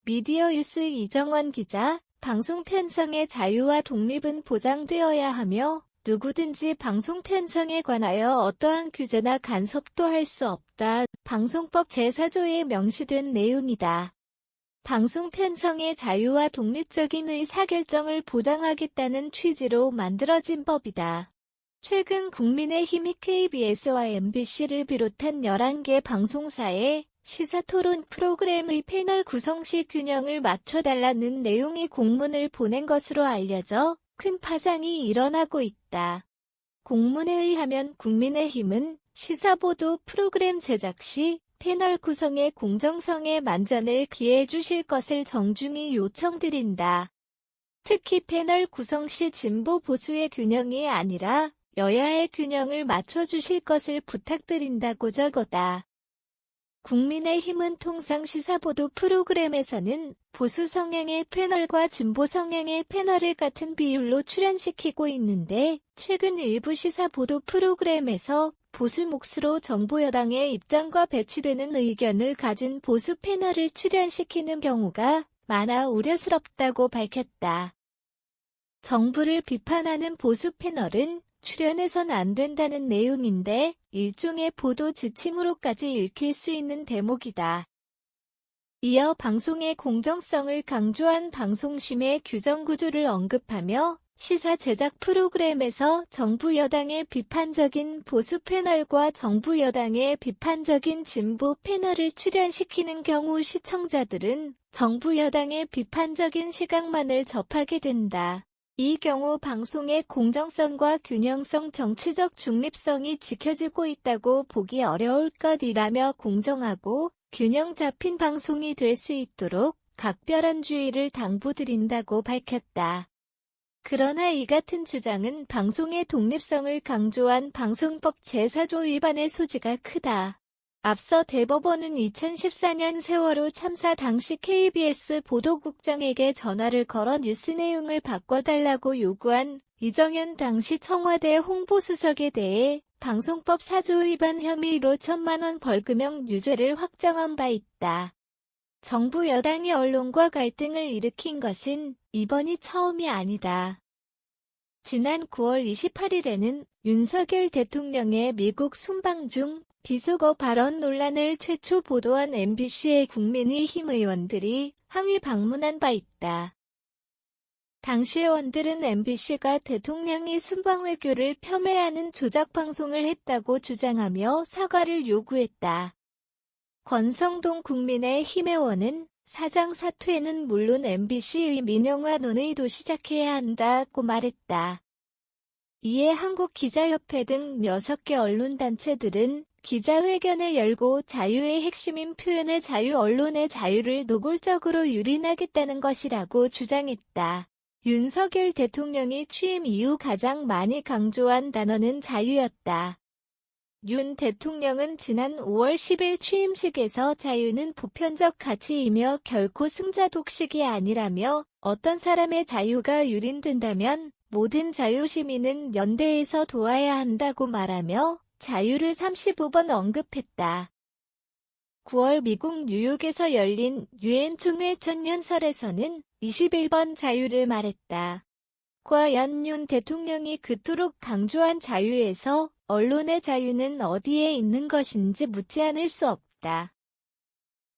미디어유스 이정원 기자, 방송 편성의 자유와 독립은 보장되어야 하며 누구든지 방송 편성에 관하여 어떠한 규제나 간섭도 할 수 없다. 방송법 제4조에 명시된 내용이다. 방송 편성의 자유와 독립적인 의사결정을 보장하겠다는 취지로 만들어진 법이다. 최근 국민의힘이 KBS와 MBC를 비롯한 11개 방송사에 시사토론 프로그램의 패널 구성 시 균형을 맞춰달라는 내용의 공문을 보낸 것으로 알려져 큰 파장이 일어나고 있다. 공문에 의하면 국민의힘은 시사보도 프로그램 제작 시 패널 구성의 공정성에 만전을 기해 주실 것을 정중히 요청드린다. 특히 패널 구성 시 진보 보수의 균형이 아니라 여야의 균형을 맞춰주실 것을 부탁드린다고 적었다. 국민의힘은 통상 시사보도 프로그램에서는 보수 성향의 패널과 진보 성향의 패널을 같은 비율로 출연시키고 있는데 최근 일부 시사보도 프로그램에서 보수 몫으로 정부 여당의 입장과 배치되는 의견을 가진 보수 패널을 출연시키는 경우가 많아 우려스럽다고 밝혔다. 정부를 비판하는 보수 패널은 출연해선 안 된다는 내용인데 일종의 보도 지침으로까지 읽힐 수 있는 대목이다. 이어 방송의 공정성을 강조한 방송심의 규정 구조를 언급하며 시사 제작 프로그램에서 정부 여당의 비판적인 보수 패널과 정부 여당의 비판적인 진보 패널을 출연시키는 경우 시청자들은 정부 여당의 비판적인 시각만을 접하게 된다. 이 경우 방송의 공정성과 균형성, 정치적 중립성이 지켜지고 있다고 보기 어려울 것이라며 공정하고 균형 잡힌 방송이 될 수 있도록 각별한 주의를 당부드린다고 밝혔다. 그러나 이 같은 주장은 방송의 독립성을 강조한 방송법 제4조 위반의 소지가 크다. 앞서 대법원은 2014년 세월호 참사 당시 KBS 보도국장에게 전화를 걸어 뉴스 내용을 바꿔달라고 요구한 이정현 당시 청와대 홍보수석에 대해 방송법 4조 위반 혐의로 1,000만 원 벌금형 유죄를 확정한 바 있다. 정부 여당이 언론과 갈등을 일으킨 것은 이번이 처음이 아니다. 지난 9월 28일에는 윤석열 대통령의 미국 순방 중 비속어 발언 논란을 최초 보도한 MBC의 국민의힘 의원들이 항의 방문한 바 있다. 당시 의원들은 MBC가 대통령이 순방 외교를 폄훼하는 조작 방송을 했다고 주장하며 사과를 요구했다. 권성동 국민의힘 의원은 사장 사퇴는 물론 MBC의 민영화 논의도 시작해야 한다고 말했다. 이에 한국기자협회 등 6개 언론단체들은 기자회견을 열고 자유의 핵심인 표현의 자유, 언론의 자유를 노골적으로 유린하겠다는 것이라고 주장했다. 윤석열 대통령이 취임 이후 가장 많이 강조한 단어는 자유였다. 윤 대통령은 지난 5월 10일 취임식에서 자유는 보편적 가치이며 결코 승자 독식이 아니라며 어떤 사람의 자유가 유린된다면 모든 자유시민은 연대해서 도와야 한다고 말하며 자유를 35번 언급했다. 9월 미국 뉴욕에서 열린 유엔 총회 천년설에서는 21번 자유를 말했다. 과연 윤 대통령이 그토록 강조한 자유에서 언론의 자유는 어디에 있는 것인지 묻지 않을 수 없다.